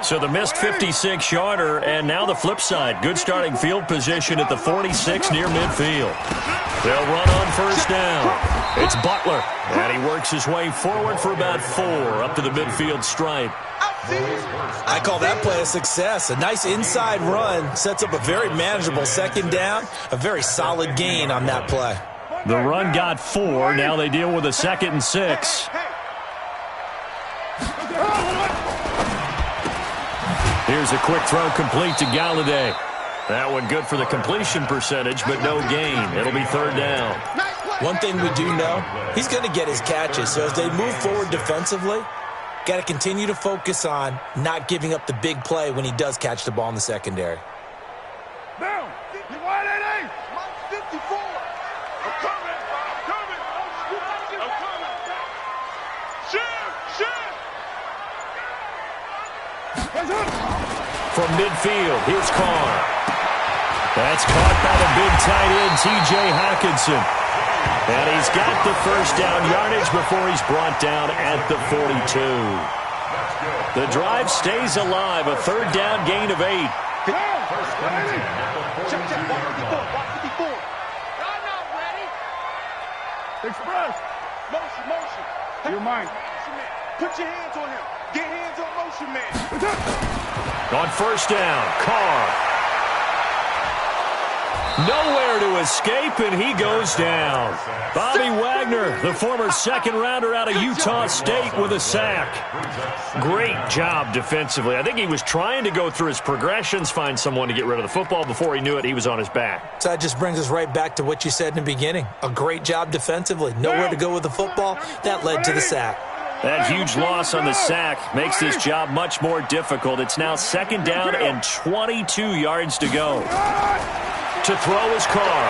So the missed 56-yarder, and now the flip side. Good starting field position at the 46 near midfield. They'll run on first down. It's Butler, and he works his way forward for about 4 up to the midfield stripe. I call that play a success. A nice inside run sets up a very manageable second down, a very solid gain on that play. The run got 4. Now they deal with a 2nd and 6. Here's a quick throw complete to Galladay. That one good for the completion percentage, but no gain. It'll be 3rd down. One thing we do know, he's going to get his catches. So as they move forward defensively, got to continue to focus on not giving up the big play when he does catch the ball in the secondary. Down. You wide at 8. 54. I'm coming. From midfield, here's Carr. That's caught by the big tight end, T.J. Hockenson. And he's got the first down yardage before he's brought down at the 42. The drive stays alive, a 3rd down gain of 8. Check. 154. I'm not ready. Express. Motion. You're mine. Put your hands on him. Get hands on motion, man. On first down, Carr. Nowhere to escape, and he goes down. Bobby Wagner, the former second-rounder out of Utah State, with a sack. Great job defensively. I think he was trying to go through his progressions, find someone to get rid of the football. Before he knew it, he was on his back. So that just brings us right back to what you said in the beginning. A great job defensively. Nowhere to go with the football. That led to the sack. That huge loss on the sack makes this job much more difficult. It's now 2nd down and 22 yards to go. To throw is Carr.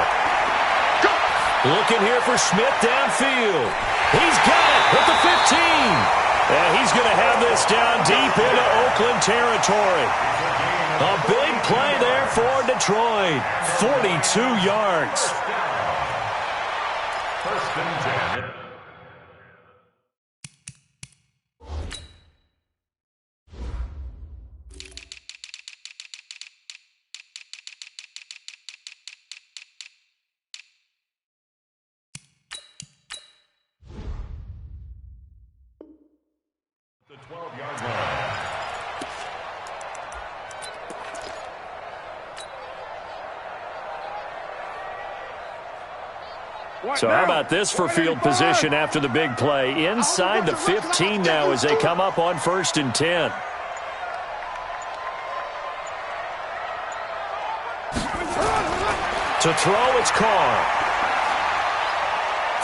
Looking here for Smith downfield. He's got it at the 15. And he's going to have this down deep into Oakland territory. A big play there for Detroit. 42 yards. First and 10. The 12-yard line. So how about this for field position after the big play? Inside the 15 now as they come up on 1st and 10. To throw, it's Carr.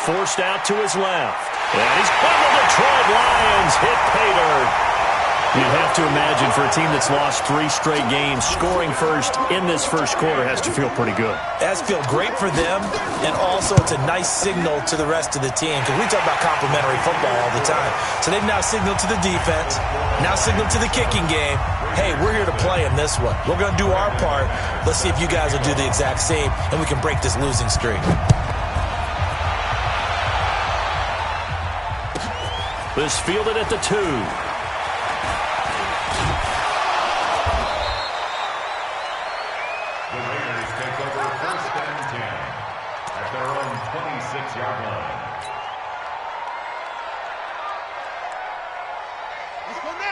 Forced out to his left. And he's got the Detroit Lions hit pay dirt. You'd have to imagine for a team that's lost 3 straight games, scoring first in this first quarter has to feel pretty good. It has to feel great for them, and also it's a nice signal to the rest of the team, because we talk about complimentary football all the time. So they've now signaled to the defense, now signaled to the kicking game, hey, we're here to play in this one. We're going to do our part. Let's see if you guys will do the exact same, and we can break this losing streak. This fielded at the 2. The Raiders take over 1st and 10 at their own 26-yard line.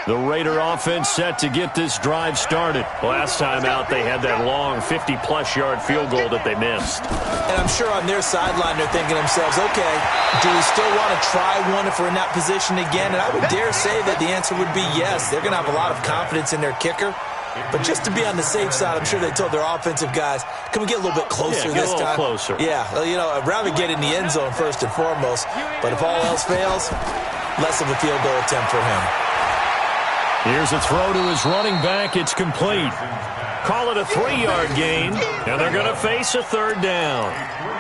The Raider offense set to get this drive started. Last time out, they had that long 50-plus yard field goal that they missed. And I'm sure on their sideline, they're thinking to themselves, okay, do we still want to try one if we're in that position again? And I would dare say that the answer would be yes. They're going to have a lot of confidence in their kicker. But just to be on the safe side, I'm sure they told their offensive guys, can we get a little bit closer this time? Closer. Yeah, you know, I'd rather get in the end zone first and foremost. But if all else fails, less of a field goal attempt for him. Here's a throw to his running back. It's complete. Call it a 3-yard gain, and they're going to face a 3rd down.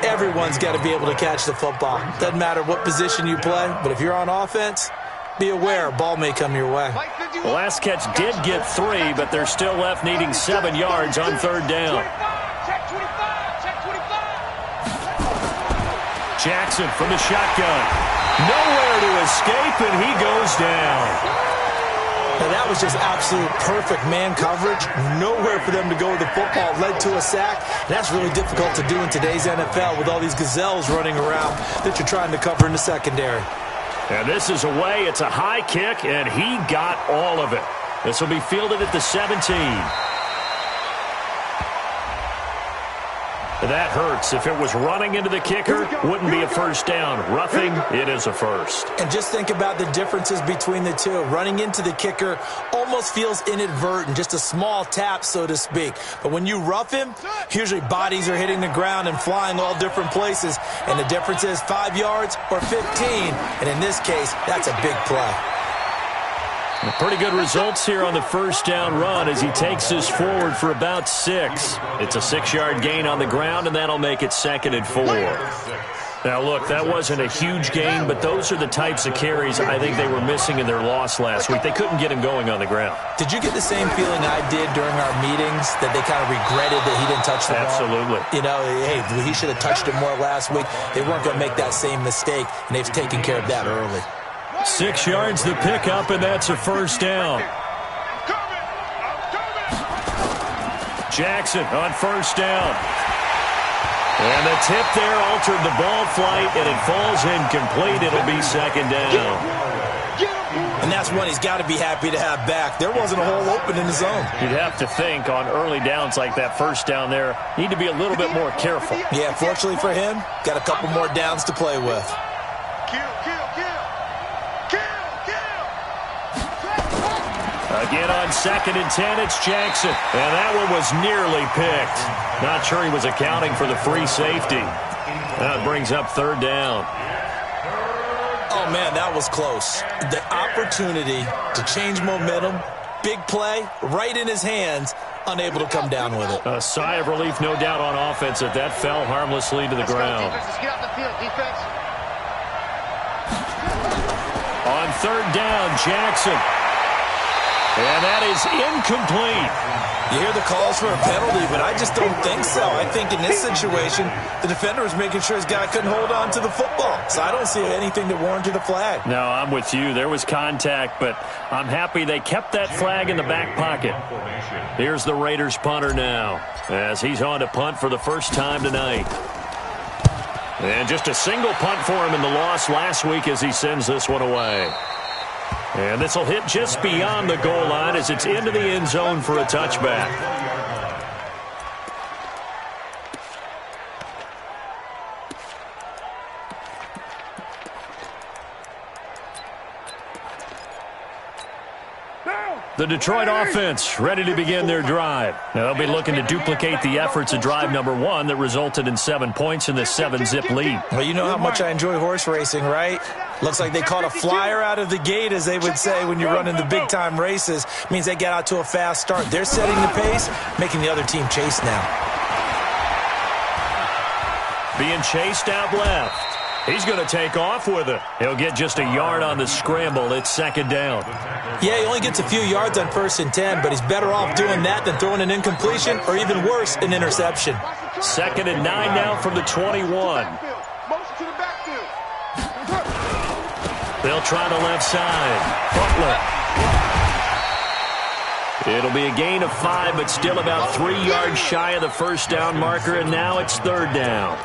Everyone's got to be able to catch the football. Doesn't matter what position you play, but if you're on offense, be aware a ball may come your way. The last catch did get 3, but they're still left needing 7 yards on 3rd down. Jackson from the shotgun. Nowhere to escape, and he goes down. Now, that was just absolute perfect man coverage. Nowhere for them to go with the football. Led to a sack. And that's really difficult to do in today's NFL with all these gazelles running around that you're trying to cover in the secondary. And this is away. It's a high kick, and he got all of it. This will be fielded at the 17. That hurts. If it was running into the kicker, wouldn't be a first down. Roughing, it is a first. And just think about the differences between the two. Running into the kicker almost feels inadvertent, just a small tap, so to speak. But when you rough him, usually bodies are hitting the ground and flying all different places. And the difference is 5 yards or 15. And in this case, that's a big play. Pretty good results here on the first down run as he takes this forward for about 6. It's a 6-yard gain on the ground, and that'll make it 2nd and 4. Now, look, that wasn't a huge gain, but those are the types of carries I think they were missing in their loss last week. They couldn't get him going on the ground. Did you get the same feeling I did during our meetings, that they kind of regretted that he didn't touch the ball? Absolutely. You know, hey, he should have touched it more last week. They weren't going to make that same mistake, and they've taken care of that early. 6 yards the pickup, and that's a first down. Jackson on first down. And the tip there altered the ball flight, and it falls incomplete. It'll be 2nd down. And that's one he's got to be happy to have back. There wasn't a hole open in the zone. You'd have to think on early downs like that first down there, need to be a little bit more careful. Yeah, fortunately for him, got a couple more downs to play with. Again on 2nd and 10, it's Jackson. And that one was nearly picked. Not sure he was accounting for the free safety. That brings up 3rd down. Oh, man, that was close. The opportunity to change momentum, big play, right in his hands, unable to come down with it. A sigh of relief, no doubt, on offense if that fell harmlessly to the ground. Let's get off the field, defense. On 3rd down, Jackson. And that is incomplete. You hear the calls for a penalty, but I just don't think so. I think in this situation, the defender was making sure his guy couldn't hold on to the football. So I don't see anything that warranted a flag. No, I'm with you. There was contact, but I'm happy they kept that flag in the back pocket. Here's the Raiders punter now, as he's on to punt for the first time tonight. And just a single punt for him in the loss last week as he sends this one away. And this will hit just beyond the goal line as it's into the end zone for a touchback. The Detroit offense ready to begin their drive. Now they'll be looking to duplicate the efforts of drive number 1 that resulted in 7 points in this 7-zip lead. Well, you know how much I enjoy horse racing, right? Looks like they caught a flyer out of the gate, as they would say when you're running the big-time races. Means they get out to a fast start. They're setting the pace, making the other team chase now. Being chased out left. He's going to take off with it. He'll get just a yard on the scramble. It's 2nd down. Yeah, he only gets a few yards on 1st and 10, but he's better off doing that than throwing an incompletion or even worse, an interception. 2nd and 9 now from the 21. They'll try the left side. Butler. It'll be a gain of 5, but still about 3 yards shy of the first down marker, and now it's 3rd down.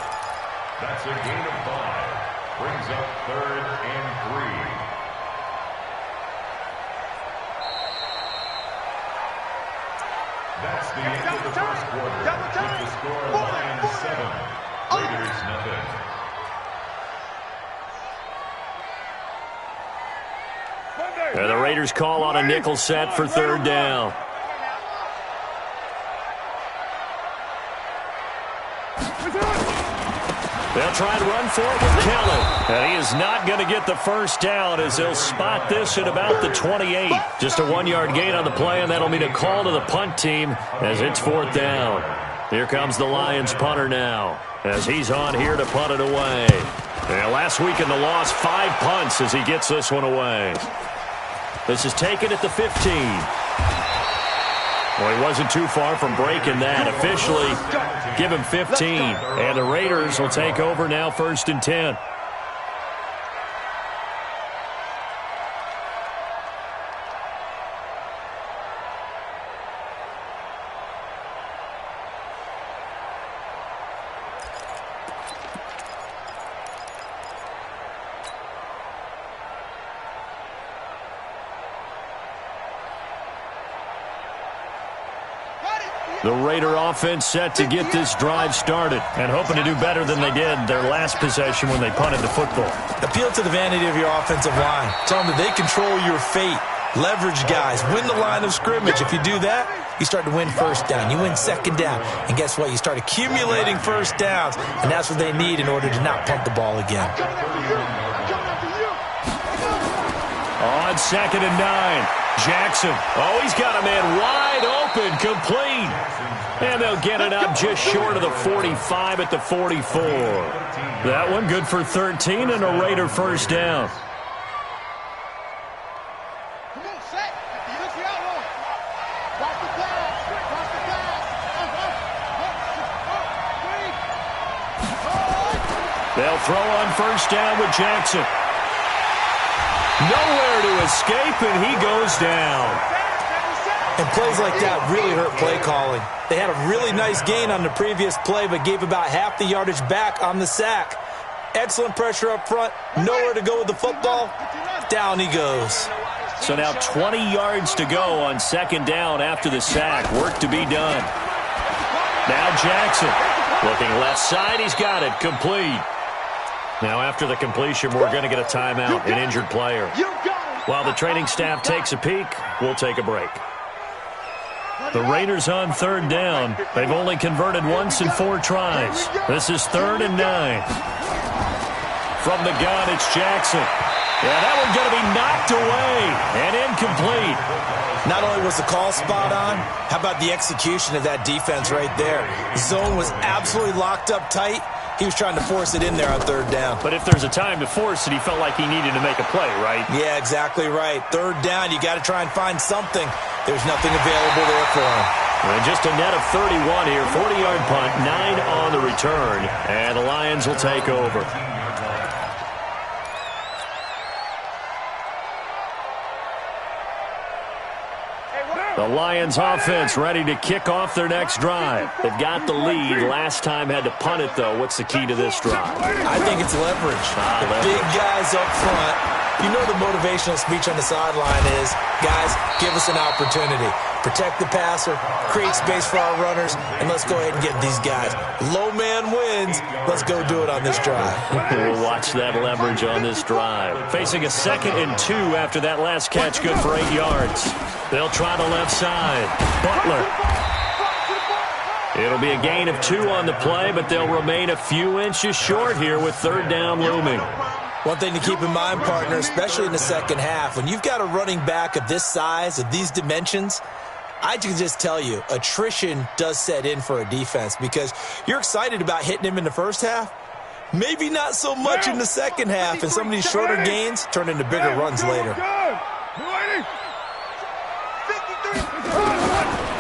That's a gain of 5. Brings up 3rd and 3. That's the end of the first quarter. With the score of Lions 7, Raiders nothing. And the Raiders call on a nickel set for 3rd down. They'll try and run for it with Kelly. And he is not going to get the first down as they'll spot this at about the 28. Just a 1-yard gain on the play, and that'll mean a call to the punt team as it's 4th down. Here comes the Lions punter now as he's on here to punt it away. And last week in the loss, 5 punts as he gets this one away. This is taken at the 15. Well, he wasn't too far from breaking that. Officially, give him 15. And the Raiders will take over now 1st and 10. The Raider offense set to get this drive started and hoping to do better than they did their last possession when they punted the football. Appeal to the vanity of your offensive line. Tell them that they control your fate. Leverage guys. Win the line of scrimmage. If you do that, you start to win first down. You win second down. And guess what? You start accumulating first downs. And that's what they need in order to not punt the ball again. On 2nd and 9. Jackson. Oh, he's got a man wide open. Complete. And they'll get it up just short of the 45 at the 44. That one good for 13 and a Raider first down. They'll throw on first down with Jackson. Nowhere to escape, and he goes down. And plays like that really hurt play calling. They had a really nice gain on the previous play, but gave about half the yardage back on the sack. Excellent pressure up front. Nowhere to go with the football. Down he goes. So now 20 yards to go on 2nd down after the sack. Work to be done. Now Jackson. Looking left side. He's got it. Complete. Now after the completion, we're going to get a timeout, an injured player. While the training staff takes a peek, we'll take a break. The Raiders on 3rd down. They've only converted once in 4 tries. This is 3rd and 9. From the gun, it's Jackson. Yeah, that one's going to be knocked away and incomplete. Not only was the call spot on, how about the execution of that defense right there? The zone was absolutely locked up tight. He was trying to force it in there on 3rd down. But if there's a time to force it, he felt like he needed to make a play, right? Yeah, exactly right. 3rd down, you got to try and find something. There's nothing available there for him. And just a net of 31 here, 40-yard punt, 9 on the return, and the Lions will take over. The Lions offense ready to kick off their next drive. They've got the lead. Last time had to punt it, though. What's the key to this drive? I think it's leverage. The big guys up front. You know the motivational speech on the sideline is, guys, give us an opportunity. Protect the passer, create space for our runners, and let's go ahead and get these guys. Low man wins. Let's go do it on this drive. We'll watch that leverage on this drive. Facing a 2nd and 2 after that last catch, good for 8 yards. They'll try the left side. Butler. It'll be a gain of 2 on the play, but they'll remain a few inches short here with 3rd down looming. One thing to keep in mind, partner, especially in the second half, when you've got a running back of this size, of these dimensions, I can just tell you, attrition does set in for a defense because you're excited about hitting him in the first half. Maybe not so much in the second half, and some of these shorter gains turn into bigger runs later.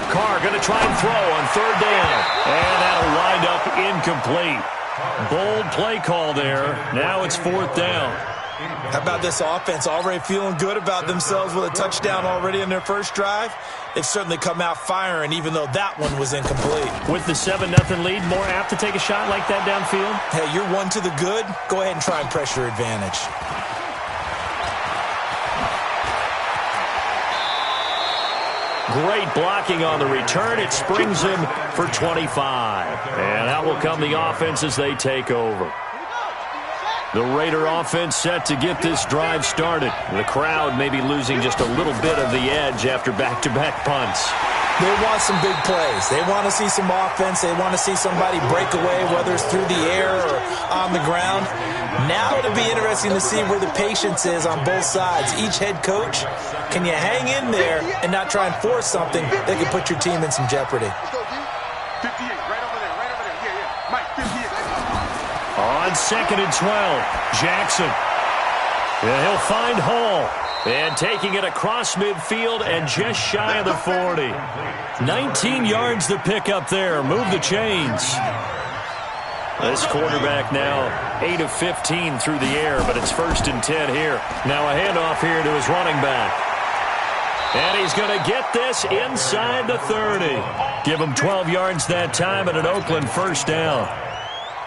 Carr going to try and throw on 3rd down. And that'll wind up incomplete. Bold play call there. Now it's 4th down. How about this offense already feeling good about themselves with a touchdown already in their first drive? They've certainly come out firing, even though that one was incomplete. With the 7-0 lead, more apt to take a shot like that downfield? Hey, you're one to the good. Go ahead and try and press your advantage. Great blocking on the return. It springs him for 25. And out will come the offense as they take over. The Raider offense set to get this drive started. The crowd may be losing just a little bit of the edge after back-to-back punts. They want some big plays. They want to see some offense. They want to see somebody break away, whether it's through the air or on the ground. Now it'll be interesting to see where the patience is on both sides. Each head coach, can you hang in there and not try and force something that can put your team in some jeopardy? 58, right over there, right over there. Yeah. Mike, 58. On 2nd and 12, Jackson. And he'll find Hall. And taking it across midfield and just shy of the 40. 19 yards to pick up there. Move the chains. This quarterback now 8 of 15 through the air, but it's 1st and 10 here. Now a handoff here to his running back. And he's going to get this inside the 30. Give him 12 yards that time and an Oakland 1st down.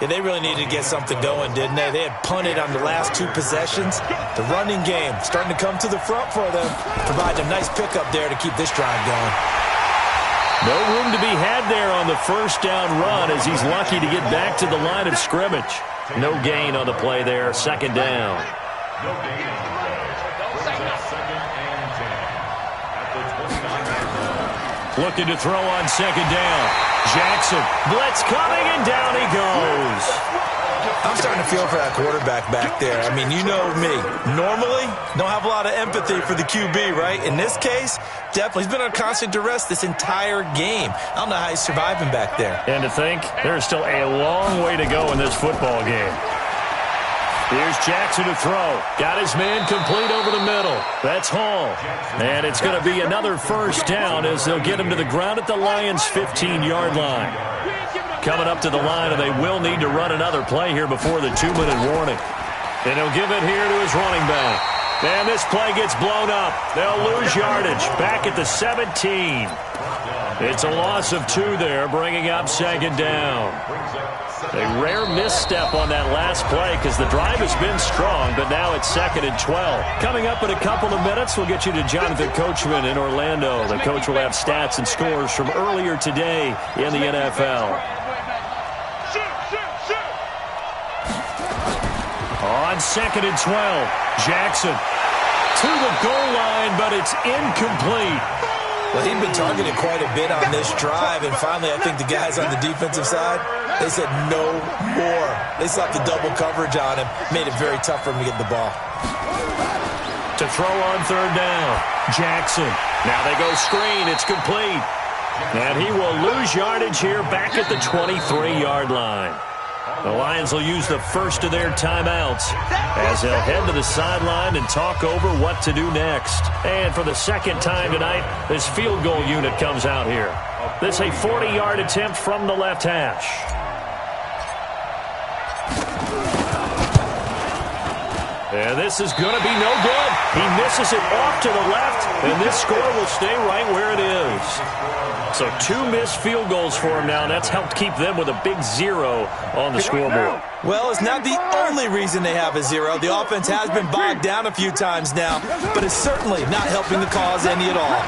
Yeah, they really needed to get something going, didn't they? They had punted on the last 2 possessions. The running game starting to come to the front for them, providing a nice pickup there to keep this drive going. No room to be had there on the first down run as he's lucky to get back to the line of scrimmage. No gain on the play there, second down. No gain on the play. Second and 10 at the 29-yard line. Looking to throw on second down. Jackson, blitz coming, and down he goes. I'm starting to feel for that quarterback back there. I mean, you know me. Normally, don't have a lot of empathy for the QB, right? In this case, definitely. He's been on constant duress this entire game. I don't know how he's surviving back there. And to think, there's still a long way to go in this football game. Here's Jackson to throw. Got his man complete over the middle. That's Hall. And it's going to be another first down as they'll get him to the ground at the Lions' 15-yard line. Coming up to the line, and they will need to run another play here before the 2-minute warning. And he'll give it here to his running back. And this play gets blown up. They'll lose yardage back at the 17. It's a loss of 2 there, bringing up second down. A rare misstep on that last play because the drive has been strong, but now it's second and 12. Coming up in a couple of minutes, we'll get you to Jonathan Coachman in Orlando. The coach will have stats and scores from earlier today in the NFL. On second and 12, Jackson to the goal line, but it's incomplete. Well, he'd been targeted quite a bit on this drive, and finally I think the guys on the defensive side, they said no more. They slapped the double coverage on him, made it very tough for him to get the ball. To throw on third down, Jackson. Now they go screen, it's complete. And he will lose yardage here back at the 23-yard line. The Lions will use the first of their timeouts as they'll head to the sideline and talk over what to do next. And for the second time tonight, this field goal unit comes out here. This is a 40-yard attempt from the left hash. And this is going to be no good. He misses it off to the left, and this score will stay right where it is. So 2 missed field goals for him now, and that's helped keep them with a big 0 on the scoreboard. Well, it's not the only reason they have a 0. The offense has been bogged down a few times now, but it's certainly not helping the cause any at all.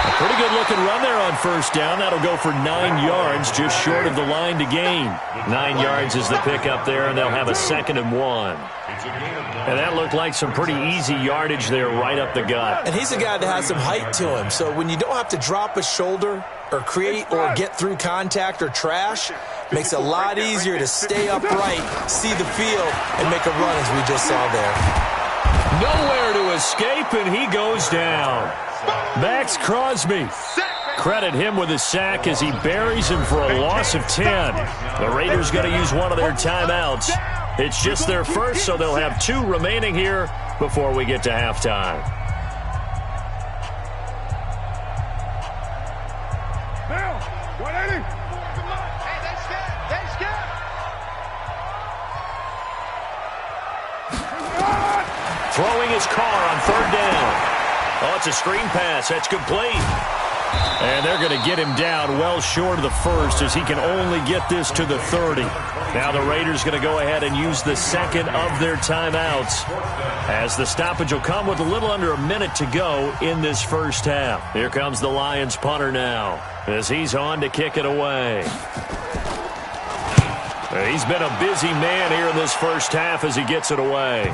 A pretty good-looking run there on first down. That'll go for 9 yards, just short of the line to gain. 9 yards is the pickup there, and they'll have a second and 1. And that looked like some pretty easy yardage there right up the gut. And he's a guy that has some height to him, so when you don't have to drop a shoulder or create or get through contact or trash, makes it a lot easier to stay upright, see the field, and make a run as we just saw there. Nowhere to escape, and he goes down. Max Crosby. Credit him with a sack as he buries him for a loss of 10. The Raiders going to use one of their timeouts. It's just their first, so they'll have 2 remaining here before we get to halftime. Bill, 180. Hey, they scared. They scared. Throwing his car on third down. Oh, it's a screen pass. That's complete. And they're going to get him down well short of the first as he can only get this to the 30. Now the Raiders going to go ahead and use the second of their timeouts as the stoppage will come with a little under a minute to go in this first half. Here comes the Lions punter now as he's on to kick it away. He's been a busy man here in this first half as he gets it away.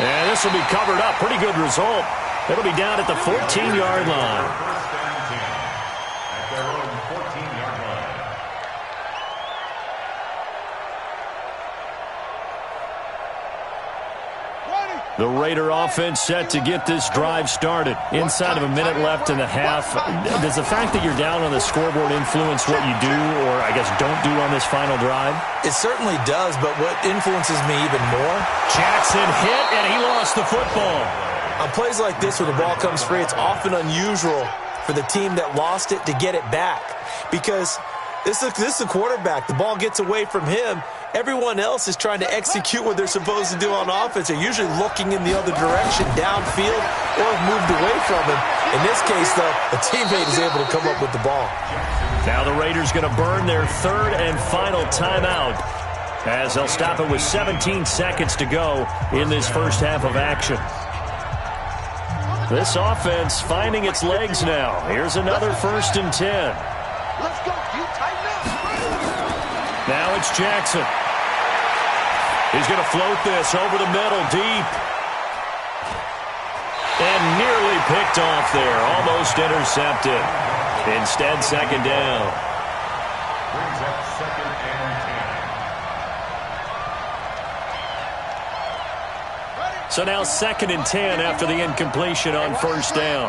And this will be covered up. Pretty good result. It'll be down at the 14-yard line. First down and 10 at their own 14-yard line. The Raider offense set to get this drive started. Inside of a minute left in the half. Does the fact that you're down on the scoreboard influence what you do, or I guess don't do on this final drive? It certainly does, but what influences me even more? Jackson hit, and he lost the football. On plays like this where the ball comes free, it's often unusual for the team that lost it to get it back. Because this is a quarterback. The ball gets away from him. Everyone else is trying to execute what they're supposed to do on offense. They're usually looking in the other direction, downfield, or have moved away from him. In this case, though, a teammate is able to come up with the ball. Now the Raiders going to burn their third and final timeout as they'll stop it with 17 seconds to go in this first half of action. This offense finding its legs now. Here's another 1st and 10. Let's go. You tighten up. Now it's Jackson. He's going to float this over the middle, deep. And nearly picked off there. Almost intercepted. Instead, 2nd down. Brings up 2nd and 10. So now 2nd and 10 after the incompletion on 1st down.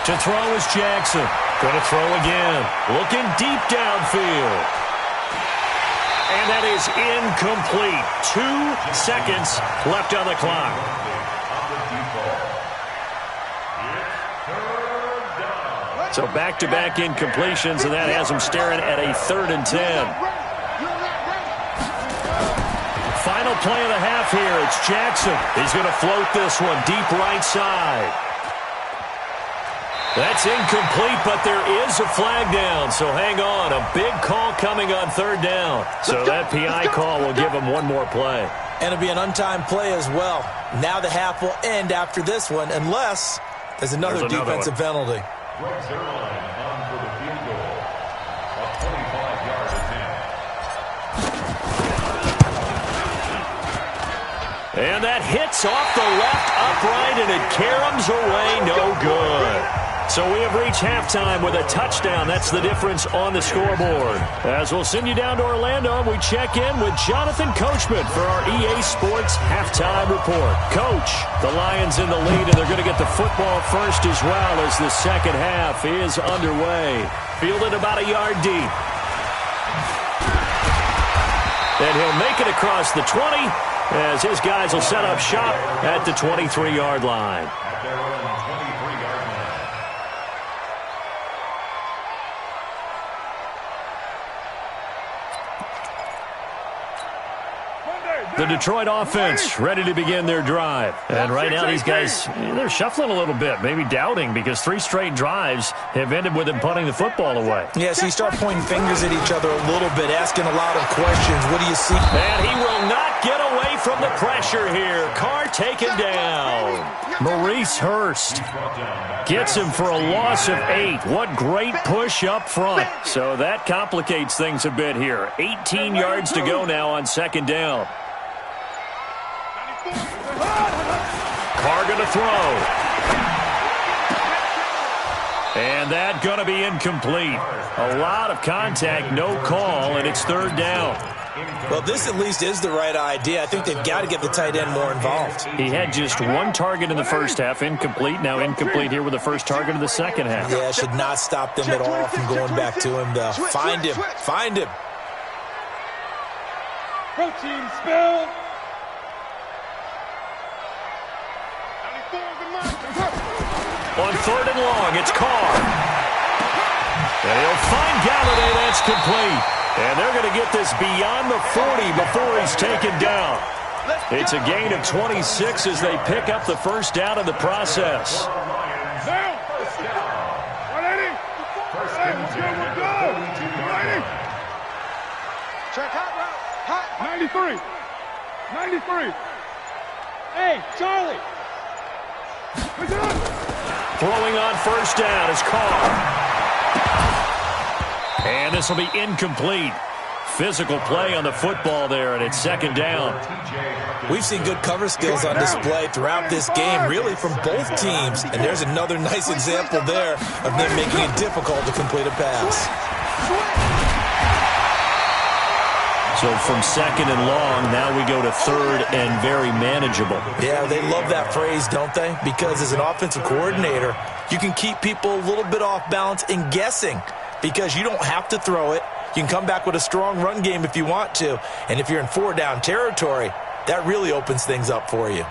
To throw is Jackson. Going to throw again. Looking deep downfield. And that is incomplete. 2 seconds left on the clock. So back-to-back incompletions, and that has him staring at a 3rd and 10. Final play of the half here. It's Jackson. He's going to float this one deep right side. That's incomplete, but there is a flag down, so hang on. A big call coming on 3rd down. So that PI call will give him one more play. And it'll be an untimed play as well. Now the half will end after this one, unless there's another defensive penalty. Right zero line on for the field goal. A 25-yard attempt. And that hits off the left upright, and it caroms away, no good. So we have reached halftime with a touchdown. That's the difference on the scoreboard. As we'll send you down to Orlando, we check in with Jonathan Coachman for our EA Sports Halftime Report. Coach, the Lions in the lead, and they're going to get the football first as well as the second half is underway. Fielded about a yard deep. And he'll make it across the 20 as his guys will set up shop at the 23-yard line. At their own 23-yard line. The Detroit offense ready to begin their drive. And right now these guys, they're shuffling a little bit, maybe doubting, because 3 straight drives have ended with them punting the football away. Yeah, so you start pointing fingers at each other a little bit, asking a lot of questions. What do you see? And he will not get away from the pressure here. Carr taken down. Maurice Hurst gets him for a loss of 8. What great push up front. So that complicates things a bit here. 18 yards to go now on 2nd down. Carr going to throw. And that going to be incomplete. A lot of contact, no call, and it's 3rd down. Well, this at least is the right idea. I think they've got to get the tight end more involved. He had just 1 target in the first half, incomplete. Now incomplete here with the first target of the second half. Yeah, should not stop them at all from going back to him, though. Find him. Find him. Protein spill. On 3rd and long, it's Carr. And he'll find Galladay. That's complete. And they're going to get this beyond the 40 before he's taken down. It's a gain of 26 as they pick up the first down in the process. Down. 180. Hey, let's go. We're good. 180. Check hot route. Hot. 93. 93. Hey, Charlie. What's up? Throwing on 1st down is Carr. And this will be incomplete. Physical play on the football there, and it's 2nd down. We've seen good cover skills on display throughout this game, really from both teams. And there's another nice example there of them making it difficult to complete a pass. So from 2nd and long, now we go to 3rd and very manageable. Yeah, they love that phrase, don't they? Because as an offensive coordinator, you can keep people a little bit off balance and guessing because you don't have to throw it. You can come back with a strong run game if you want to. And if you're in 4-down territory, that really opens things up for you.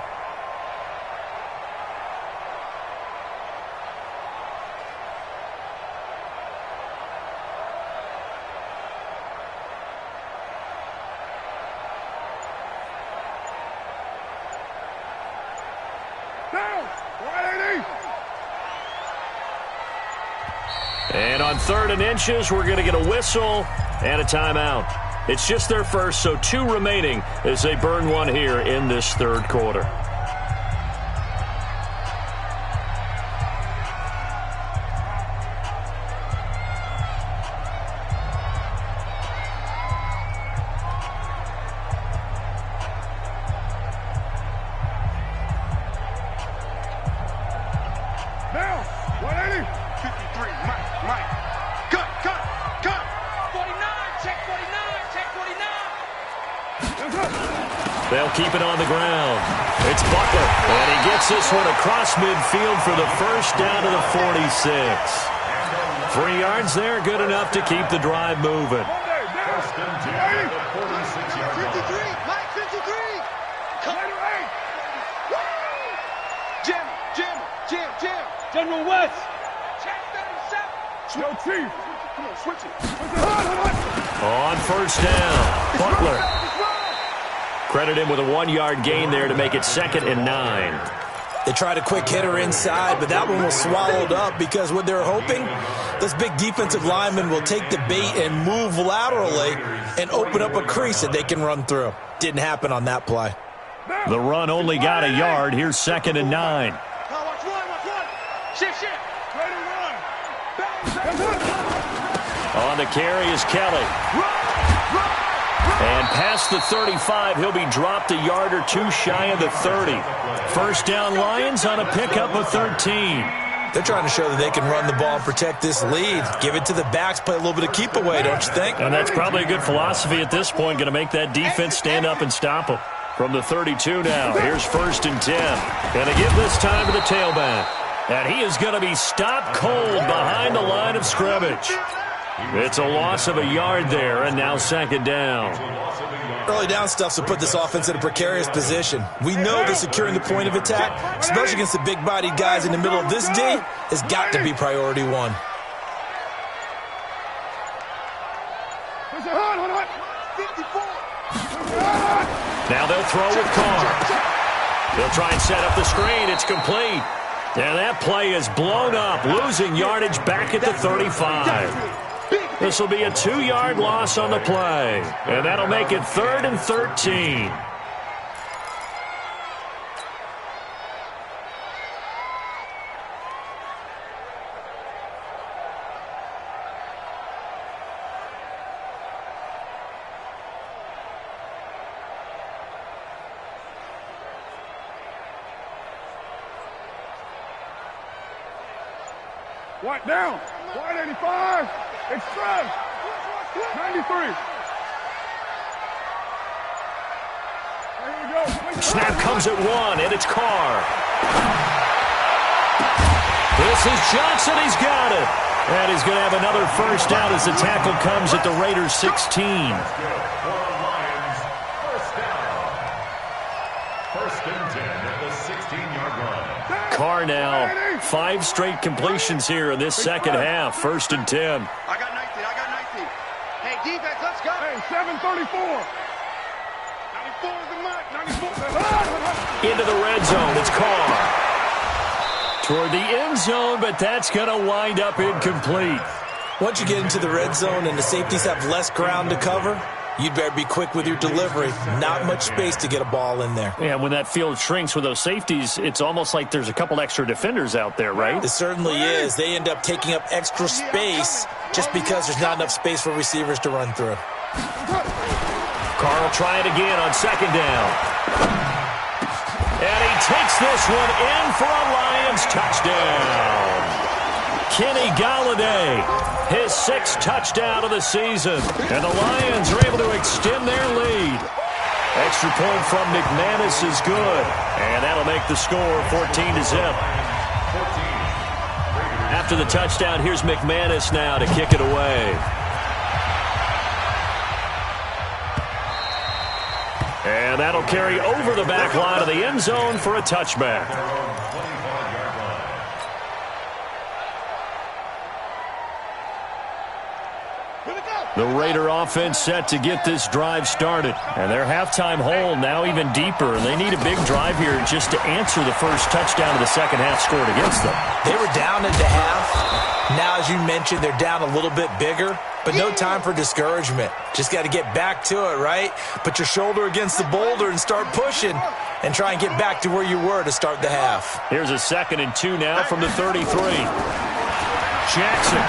And on 3rd and inches, we're going to get a whistle and a timeout. It's just their first, so 2 remaining as they burn one here in this third quarter. Now, 180. 53, Mike. Cut. 49, check 49, check 49. They'll keep it on the ground. It's Butler, and he gets this one across midfield for the first down to the 46. 3 yards there, good enough to keep the drive moving. First and 10 at the 46-yard line. 53, Mike, 53. Letter 8. Jam. General West. Check 37. Yo, Chief. Come on, switch it. On first down, Butler. Credit him with a 1-yard gain there to make it 2nd and 9. They tried a quick hitter inside, but that one was swallowed up because what they're hoping, this big defensive lineman will take the bait and move laterally and open up a crease that they can run through. Didn't happen on that play. The run only got a yard. Here's 2nd and 9. Watch one. Shift. Ready to run. On the carry is Kelly. And past the 35, he'll be dropped a yard or 2 shy of the 30. First down Lions on a pickup of 13. They're trying to show that they can run the ball and protect this lead. Give it to the backs, play a little bit of keep away, don't you think? And that's probably a good philosophy at this point, going to make that defense stand up and stop them. From the 32 now, here's 1st and 10. Going to give this time to the tailback. And he is going to be stopped cold behind the line of scrimmage. It's a loss of a yard there, and now 2nd down. Early down stuff to put this offense in a precarious position. We know that securing the point of attack, especially against the big-bodied guys in the middle of this D, has got to be priority 1. Now they'll throw with Carr. They'll try and set up the screen. It's complete. And that play is blown up, losing yardage back at the 35. This will be a 2-yard loss on the play, and that'll make it 3rd and 13. What down? 185. Express. 93. Here we go. Snap comes at 1, and it's Carr. This is Johnson. He's got it. And he's going to have another first down as the tackle comes at the Raiders' 16. First and 10 at the 16-yard line. Carr now, 5 straight completions here in this second half. 1st and 10. I got 19. Hey, defense, let's go. Hey, 734. 94 is the mark. 94. Into the red zone. It's Carr. Toward the end zone, but that's going to wind up incomplete. Once you get into the red zone and the safeties have less ground to cover, you'd better be quick with your delivery. Not much space to get a ball in there. Yeah, when that field shrinks with those safeties, it's almost like there's a couple extra defenders out there, right? It certainly is. They end up taking up extra space just because there's not enough space for receivers to run through. Carr will try it again on 2nd down. And he takes this one in for a Lions touchdown. Kenny Galladay, his 6th touchdown of the season. And the Lions are able to extend their lead. Extra point from McManus is good. And that'll make the score 14-0. After the touchdown, here's McManus now to kick it away. And that'll carry over the back line of the end zone for a touchback. Here we go. The Raider offense set to get this drive started. And their halftime hole now even deeper. And they need a big drive here just to answer the first touchdown of the second half scored against them. They were down at the half. Now, as you mentioned, they're down a little bit bigger. But no time for discouragement. Just got to get back to it, right? Put your shoulder against the boulder and start pushing. And try and get back to where you were to start the half. Here's a 2nd and 2 now from the 33. Jackson.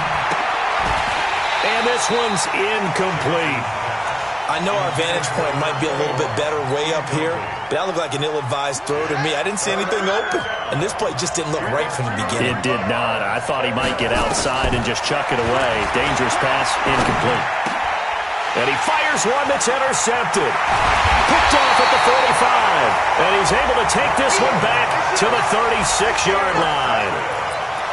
And this one's incomplete. I know our vantage point might be a little bit better way up here, but that looked like an ill-advised throw to me. I didn't see anything open, and this play just didn't look right from the beginning. It did not. I thought he might get outside and just chuck it away. Dangerous pass, incomplete. And he fires one that's intercepted. Picked off at the 45. And he's able to take this one back to the 36-yard line.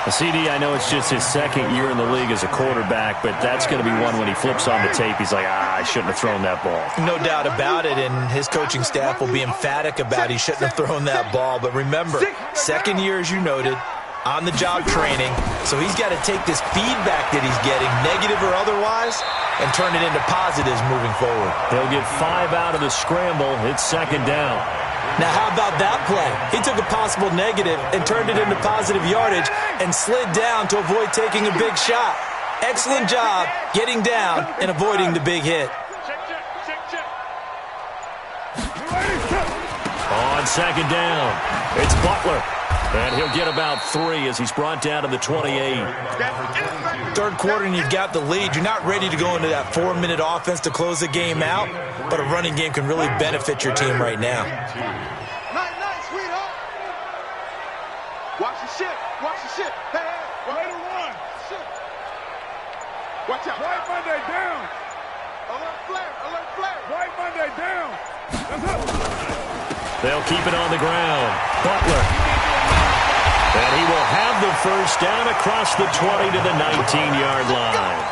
The CD, I know it's just his 2nd year in the league as a quarterback, but that's going to be one when he flips on the tape. He's like, I shouldn't have thrown that ball. No doubt about it, and his coaching staff will be emphatic about he shouldn't have thrown that ball. But remember, 2nd year, as you noted, on-the-job training. So he's got to take this feedback that he's getting, negative or otherwise, and turn it into positives moving forward. They'll get 5 out of the scramble. It's 2nd down. Now, how about that play? He took a possible negative and turned it into positive yardage and slid down to avoid taking a big shot. Excellent job getting down and avoiding the big hit. On 2nd down, it's Butler. And he'll get about 3 as he's brought down to the 28. 3rd quarter and you've got the lead. You're not ready to go into that 4-minute offense to close the game out, but a running game can really benefit your team right now. Nice, sweetheart. Watch the ship. Watch the ship. Hey, Raider one. Ship. Watch out. Right Monday down. Alert flare. Alert flare. Right Monday down. That's up. They'll keep it on the ground. Butler. And he will have the first down across the 20 to the 19-yard line.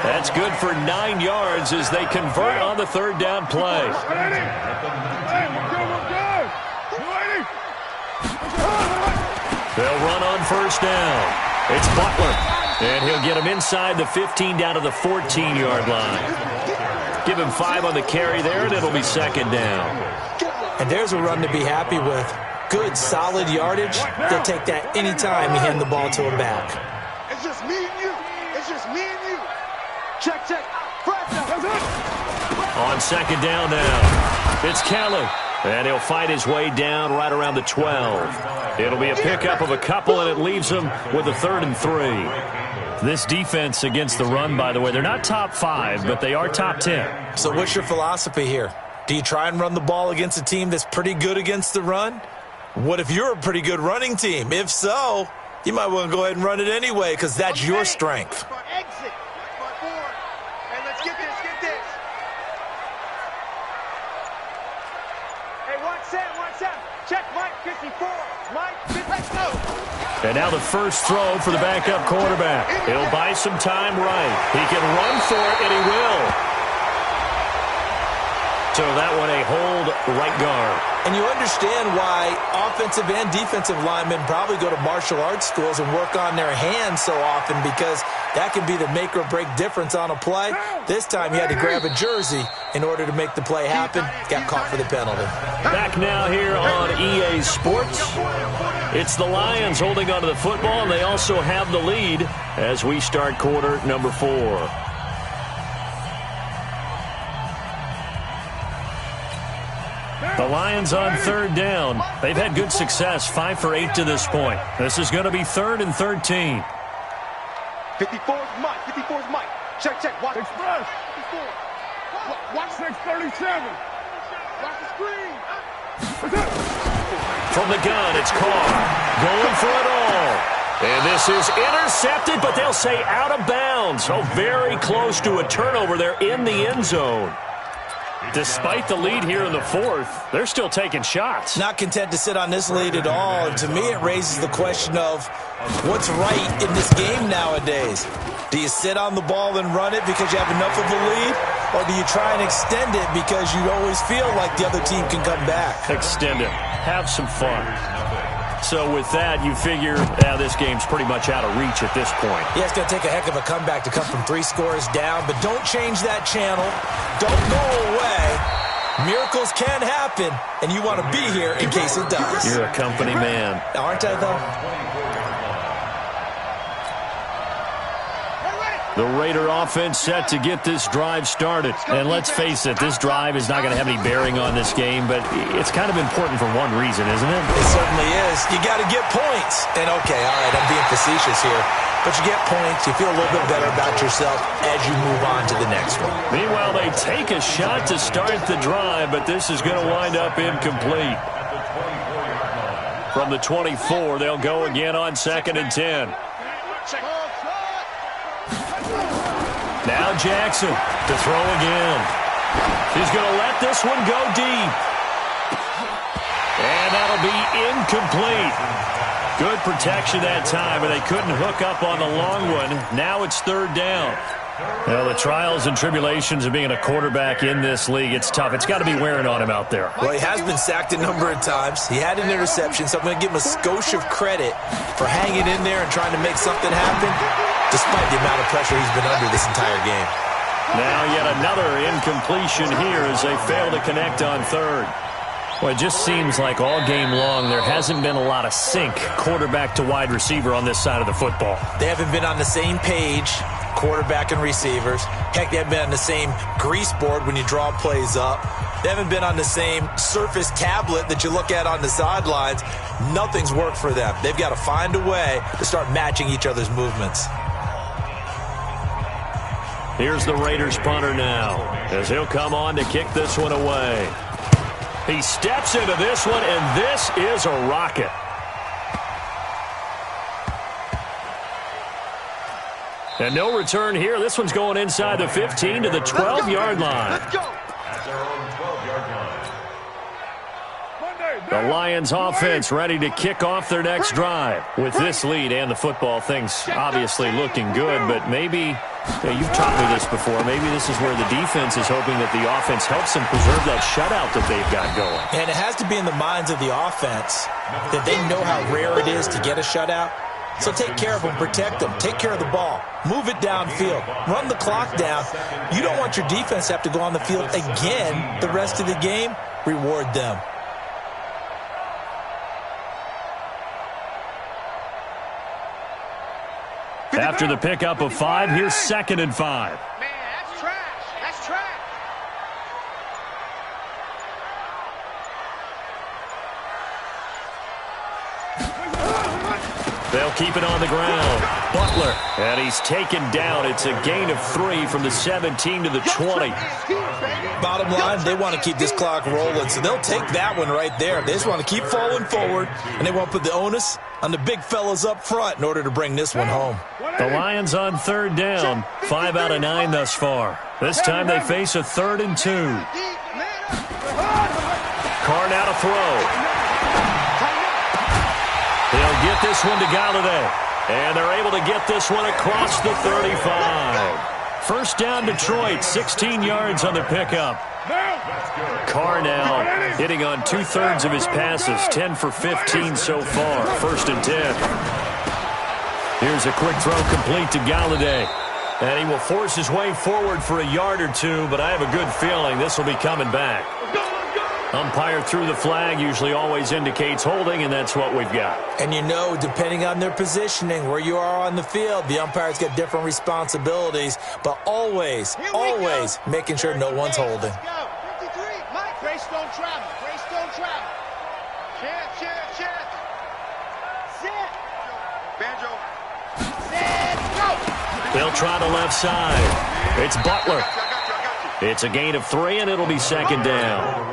That's good for 9 yards as they convert on the 3rd down play. They'll run on 1st down. It's Butler. And he'll get him inside the 15 down to the 14-yard line. Give him 5 on the carry there, and it'll be 2nd down. And there's a run to be happy with. Good, solid yardage. They'll take that anytime you hand the ball to him back. It's just me and you. It's just me and you. Check. On 2nd down now, it's Kelly. And he'll fight his way down right around the 12. It'll be a pickup of a couple, and it leaves him with a 3rd and 3. This defense against the run, by the way, they're not top 5, but they are top 10. So what's your philosophy here? Do you try and run the ball against a team that's pretty good against the run? What if you're a pretty good running team? If so, you might want to go ahead and run it anyway because that's your strength. Exit. Hey, let's get this. Hey, watch that. Check Mike 54. Mike 54. Let's go. And now the first throw for the backup quarterback. He'll buy some time right. He can run for it, and he will. So that one a hold right guard. And you understand why offensive and defensive linemen probably go to martial arts schools and work on their hands so often, because that can be the make or break difference on a play. This time he had to grab a jersey in order to make the play happen. Got caught for the penalty. Back now here on EA Sports. It's the Lions holding onto the football, and they also have the lead as we start quarter number 4. The Lions on 3rd down. They've had good success, 5 for 8 to this point. This is going to be 3rd and 13. 54's Mike. Check. Watch express. 54. Watch 637. Watch the screen. From the gun, it's Carr. Going for it all. And this is intercepted, but they'll say out of bounds. Oh, very close to a turnover there in the end zone. Despite the lead here in the 4th, they're still taking shots. Not content to sit on this lead at all. And to me, it raises the question of what's right in this game nowadays. Do you sit on the ball and run it because you have enough of a lead? Or do you try and extend it because you always feel like the other team can come back? Extend it. Have some fun. So with that, you figure this game's pretty much out of reach at this point. Yeah, it's going to take a heck of a comeback to come from 3 scores down, but don't change that channel. Don't go away. Miracles can happen, and you want to be here in case it does. You're a company man. Aren't I, though? The Raider offense set to get this drive started. And let's face it, this drive is not going to have any bearing on this game, but it's kind of important for one reason, isn't it? It certainly is. You got to get points. And, okay, all right, I'm being facetious here. But you get points, you feel a little bit better about yourself as you move on to the next one. Meanwhile, they take a shot to start the drive, but this is going to wind up incomplete. From the 24, they'll go again on 2nd and 10. Now Jackson to throw again. He's going to let this one go deep. And that'll be incomplete. Good protection that time, and they couldn't hook up on the long one. Now it's 3rd down. Well, the trials and tribulations of being a quarterback in this league, it's tough. It's got to be wearing on him out there. Well, he has been sacked a number of times. He had an interception, so I'm going to give him a skosh of credit for hanging in there and trying to make something happen, despite the amount of pressure he's been under this entire game. Now yet another incompletion here as they fail to connect on 3rd. Well, it just seems like all game long there hasn't been a lot of sync quarterback to wide receiver on this side of the football. They haven't been on the same page, quarterback and receivers. Heck, they haven't been on the same grease board when you draw plays up. They haven't been on the same Surface tablet that you look at on the sidelines. Nothing's worked for them. They've got to find a way to start matching each other's movements. Here's the Raiders punter now as he'll come on to kick this one away. He steps into this one, and this is a rocket. And no return here. This one's going inside the 15 to the 12-yard line. Let's go. The Lions offense ready to kick off their next drive. With this lead and the football, things obviously looking good, but maybe, you've taught me this before, maybe this is where the defense is hoping that the offense helps them preserve that shutout that they've got going. And it has to be in the minds of the offense that they know how rare it is to get a shutout. So take care of them, protect them, take care of the ball, move it downfield, run the clock down. You don't want your defense to have to go on the field again the rest of the game. Reward them. After the pickup of 5, here's 2nd and 5. Man, that's trash. That's trash. They'll keep it on the ground. Butler, and he's taken down. It's a gain of 3 from the 17 to the 20. Bottom line, they want to keep this clock rolling, so they'll take that one right there. They just want to keep falling forward, and they want to put the onus on the big fellas up front in order to bring this one home. The Lions on 3rd down. 5 out of 9 thus far. This time they face a 3rd and 2. Carr now to throw. They'll get this one to Galladay. And they're able to get this one across the 35. First down Detroit, 16 yards on the pickup. Carr now hitting on 2/3 of his passes, 10 for 15 so far. 1st and 10. Here's a quick throw complete to Galladay. And he will force his way forward for a yard or 2, but I have a good feeling this will be coming back. Umpire threw the flag, usually always indicates holding, and that's what we've got. And you know, depending on their positioning, where you are on the field, the umpires get different responsibilities, but always making sure no one's holding. Let's go. 53. Mike, Greystone travel. Greystone travel. Chance. Set. Banjo. Set. Go. They'll try the left side. It's Butler. I got you. It's a gain of 3, and it'll be 2nd down.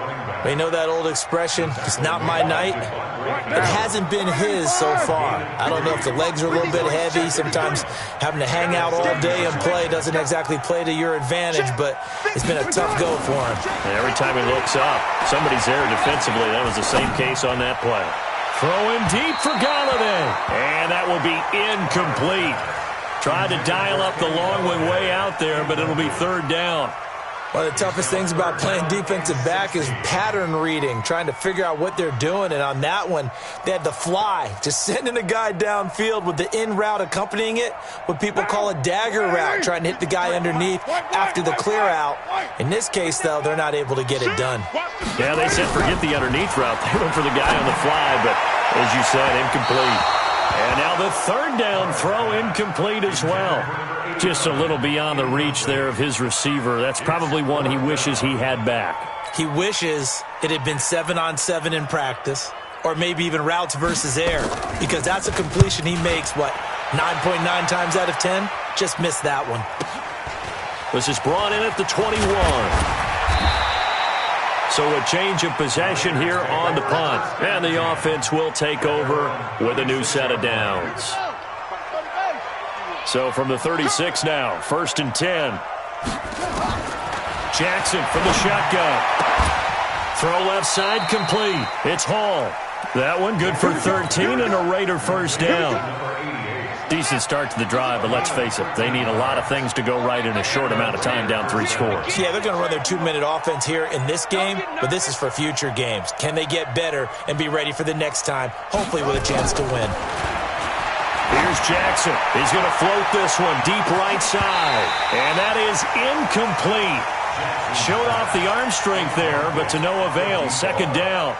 We know that old expression, it's not my night. It hasn't been his so far. I don't know if the legs are a little bit heavy. Sometimes having to hang out all day and play doesn't exactly play to your advantage, but it's been a tough go for him. And every time he looks up, somebody's there defensively. That was the same case on that play. Throwing deep for Galladay. And that will be incomplete. Tried to dial up the long one way out there, but it'll be 3rd down. One of the toughest things about playing defensive back is pattern reading, trying to figure out what they're doing. And on that one, they had the fly, just sending a guy downfield with the in route accompanying it, what people call a dagger route, trying to hit the guy underneath after the clear out. In this case, though, they're not able to get it done. Yeah, they said forget the underneath route. They went for the guy on the fly, but as you said, incomplete. And now the third down throw incomplete as well. Just a little beyond the reach there of his receiver. That's probably one he wishes he had back. He wishes it had been 7-on-7 in practice, or maybe even routes versus air, because that's a completion he makes, 9.9 times out of 10? Just missed that one. This is brought in at the 21. So a change of possession here on the punt. And the offense will take over with a new set of downs. So from the 36 now, 1st and 10. Jackson from the shotgun. Throw left side complete. It's Hall. That one good for 13 and a Raider first down. Decent start to the drive, but let's face it, they need a lot of things to go right in a short amount of time, down 3 scores. Yeah, they're going to run their 2-minute offense here in this game, but this is for future games. Can they get better and be ready for the next time, hopefully with a chance to win? Here's Jackson. He's going to float this one deep right side. And that is incomplete. Showed off the arm strength there, but to no avail. 2nd down.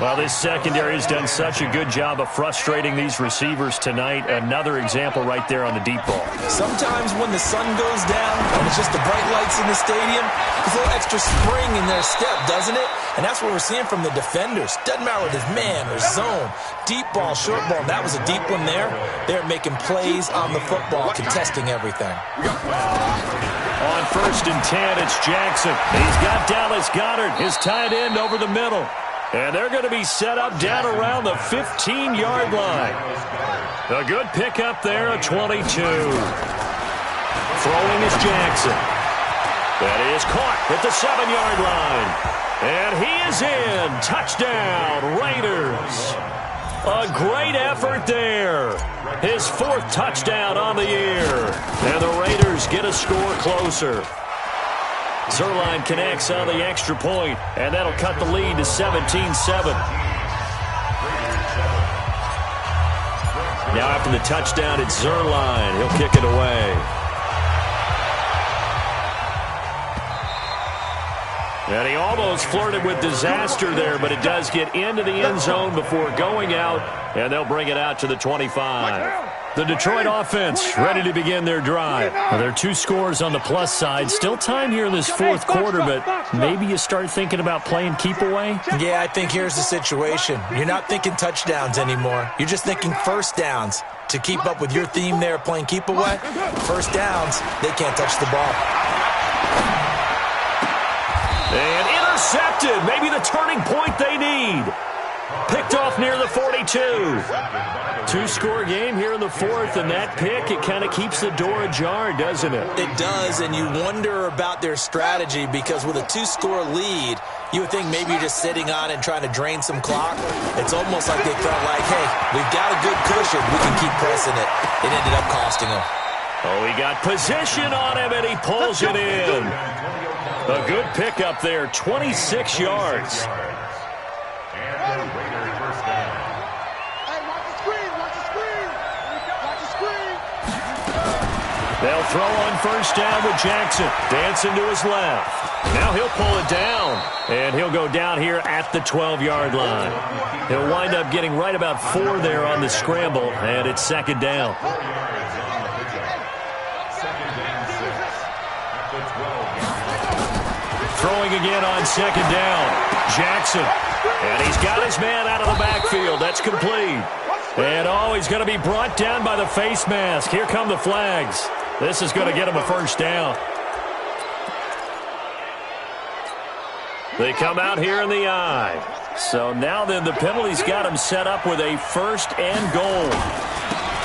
Well, this secondary has done such a good job of frustrating these receivers tonight. Another example right there on the deep ball. Sometimes when the sun goes down and it's just the bright lights in the stadium, there's a little extra spring in their step, doesn't it? And that's what we're seeing from the defenders. Doesn't matter whether it's man or zone. Deep ball, short ball. That was a deep one there. They're making plays on the football, contesting everything. On 1st and 10, it's Jackson. He's got Dallas Goedert, his tight end, over the middle. And they're going to be set up down around the 15-yard line. A good pickup there, a 22. Throwing is Jackson. That is caught at the 7-yard line. And he is in. Touchdown, Raiders. A great effort there. His 4th touchdown on the year. And the Raiders get a score closer. Zerline connects on the extra point, and that'll cut the lead to 17-7. Now after the touchdown, it's Zerline. He'll kick it away. And he almost flirted with disaster there, but it does get into the end zone before going out, and they'll bring it out to the 25. The Detroit offense ready to begin their drive. Well, there are 2 scores on the plus side. Still time here in this 4th quarter, but maybe you start thinking about playing keep away? Yeah, I think here's the situation. You're not thinking touchdowns anymore. You're just thinking first downs. To keep up with your theme there, playing keep away, first downs, they can't touch the ball. And intercepted. Maybe the turning point they need. Picked off near the 42. 2-score game here in the 4th, and that pick, it kind of keeps the door ajar, doesn't it? It does, and you wonder about their strategy, because with a 2-score lead, you would think maybe you're just sitting on and trying to drain some clock. It's almost like they felt like, hey, we've got a good cushion. We can keep pressing it. It ended up costing them. Oh, he got position on him, and he pulls it in. A good pickup there, 26 yards. They'll throw on 1st down with Jackson. Dancing to his left. Now he'll pull it down. And he'll go down here at the 12-yard line. He'll wind up getting right about 4 there on the scramble. And it's 2nd down. Throwing again on 2nd down. Jackson. And he's got his man out of the backfield. That's complete. And, oh, he's going to be brought down by the face mask. Here come the flags. This is going to get him a first down. They come out here in the eye. So now then the penalty's got him set up with a 1st and goal.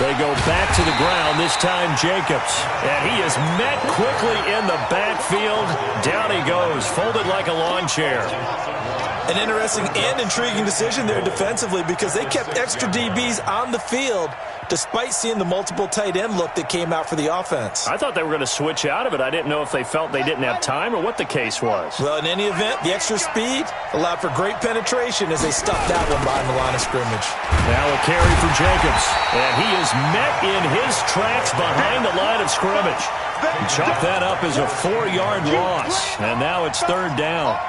They go back to the ground, this time Jacobs. And he is met quickly in the backfield. Down he goes, folded like a lawn chair. An interesting and intriguing decision there defensively, because they kept extra DBs on the field despite seeing the multiple tight end look that came out for the offense. I thought they were going to switch out of it. I didn't know if they felt they didn't have time or what the case was. Well, in any event, the extra speed allowed for great penetration as they stuffed that one behind the line of scrimmage. Now a carry for Jacobs, and he is met in his tracks behind the line of scrimmage. He chopped that up as a 4-yard loss, and now it's 3rd down.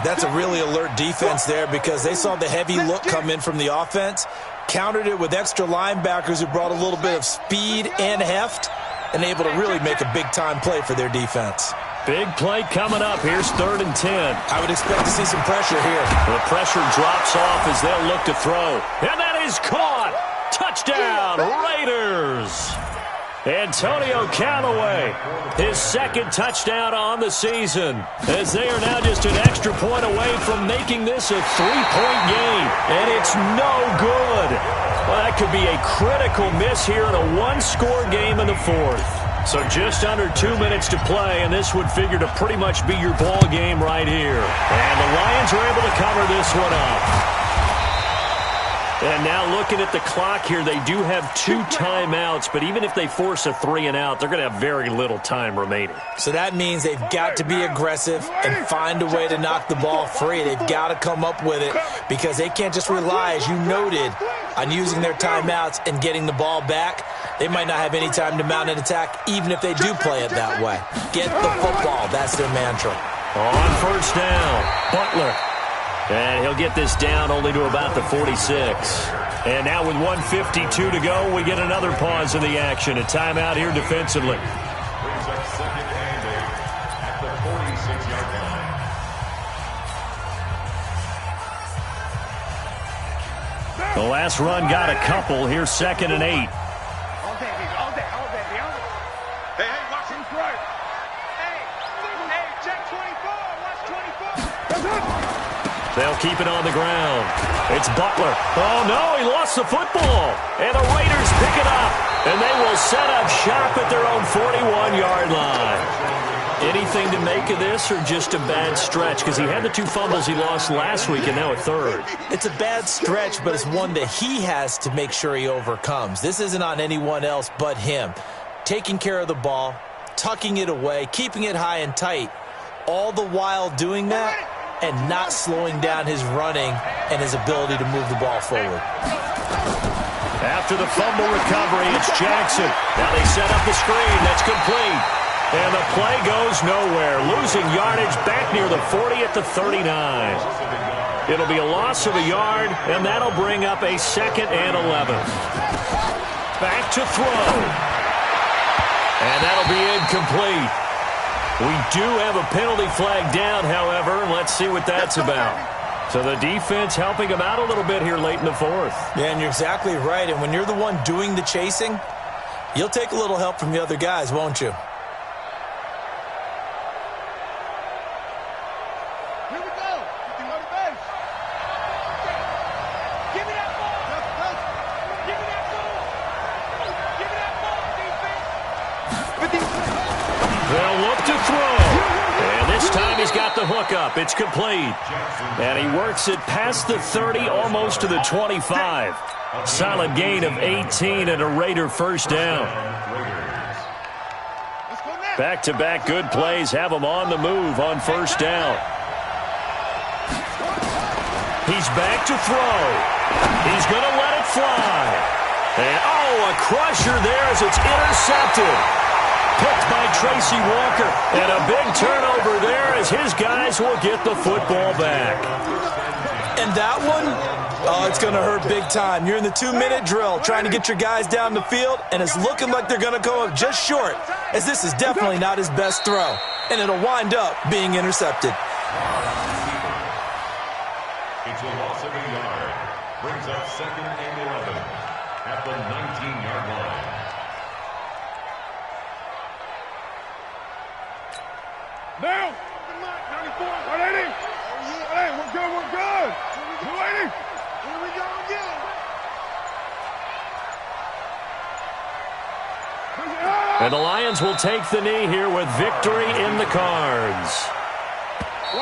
That's a really alert defense there because they saw the heavy look come in from the offense, countered it with extra linebackers who brought a little bit of speed and heft, and able to really make a big-time play for their defense. Big play coming up. Here's 3rd and 10. I would expect to see some pressure here. The pressure drops off as they'll look to throw. And that is caught. Touchdown, Raiders. Antonio Callaway, his 2nd touchdown on the season, as they are now just an extra point away from making this a 3-point game. And it's no good. Well, that could be a critical miss here in a 1-score game in the 4th. So just under 2 minutes to play, and this would figure to pretty much be your ball game right here. And the Lions are able to cover this one up. And now looking at the clock here, they do have 2 timeouts, but even if they force a 3-and-out, they're going to have very little time remaining. So that means they've got to be aggressive and find a way to knock the ball free. They've got to come up with it because they can't just rely, as you noted, on using their timeouts and getting the ball back. They might not have any time to mount an attack, even if they do play it that way. Get the football. That's their mantra. On 1st down, Butler. And he'll get this down only to about the 46. And now with 1:52 to go, we get another pause in the action. A timeout here defensively. Brings up 2nd and 8 at the 46-yard line. The last run got a couple. Here's 2nd and 8. All day, baby. All day. Hey, watch him right. Hey, check 24. Watch 24. They'll keep it on the ground. It's Butler. Oh, no, he lost the football. And the Raiders pick it up. And they will set up shop at their own 41-yard line. Anything to make of this or just a bad stretch? Because he had the 2 fumbles he lost last week and now a 3rd. It's a bad stretch, but it's one that he has to make sure he overcomes. This isn't on anyone else but him. Taking care of the ball, tucking it away, keeping it high and tight, all the while doing that and not slowing down his running and his ability to move the ball forward. After the fumble recovery, it's Jackson. Now they set up the screen. That's complete. And the play goes nowhere. Losing yardage back near the 40 at the 39. It'll be a loss of a yard, and that'll bring up a 2nd and 11. Back to throw. And that'll be incomplete. We do have a penalty flag down, however, and let's see what that's about. So the defense helping them out a little bit here late in the 4th. Yeah, and you're exactly right. And when you're the one doing the chasing, you'll take a little help from the other guys, won't you? Here we go. You know the base. Give me that ball. Give me that ball. Give me that ball, defense. They'll look to throw. And this time he's got the hook up. It's complete. And he works it past the 30, almost to the 25. Solid gain of 18 and a Raider 1st down. Back-to-back good plays have him on the move on 1st down. He's back to throw. He's going to let it fly. And, a crusher there as it's intercepted. Picked by Tracy Walker. And a big turnover there as his guys will get the football back. And that one, it's going to hurt big time. You're in the 2-minute drill trying to get your guys down the field, and it's looking like they're going to go up just short, as this is definitely not his best throw. And it'll wind up being intercepted. It's a loss of a yard. Brings up 2nd and 11 at the 19-yard line. Now, 94, 180. 180, we're good. 280. Here we go again. And the Lions will take the knee here with victory in the cards.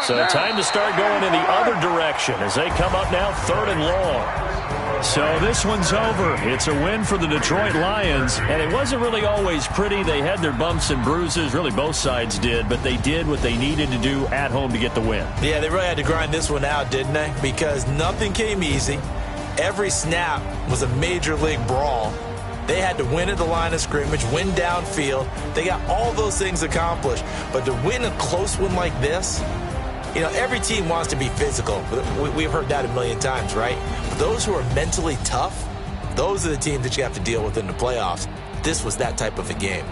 So time to start going in the other direction as they come up now 3rd and long. So this one's over. It's a win for the Detroit Lions, and it wasn't really always pretty. They had their bumps and bruises. Really, both sides did, but they did what they needed to do at home to get the win. Yeah, they really had to grind this one out, didn't they? Because nothing came easy. Every snap was a major league brawl. They had to win at the line of scrimmage, win downfield. They got all those things accomplished. But to win a close one like this, you know, every team wants to be physical. We've heard that a million times, right? But those who are mentally tough, those are the teams that you have to deal with in the playoffs. This was that type of a game.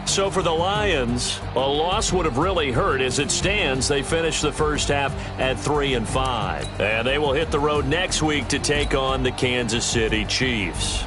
So for the Lions, a loss would have really hurt. As it stands, they finished the first half at 3-5. And they will hit the road next week to take on the Kansas City Chiefs.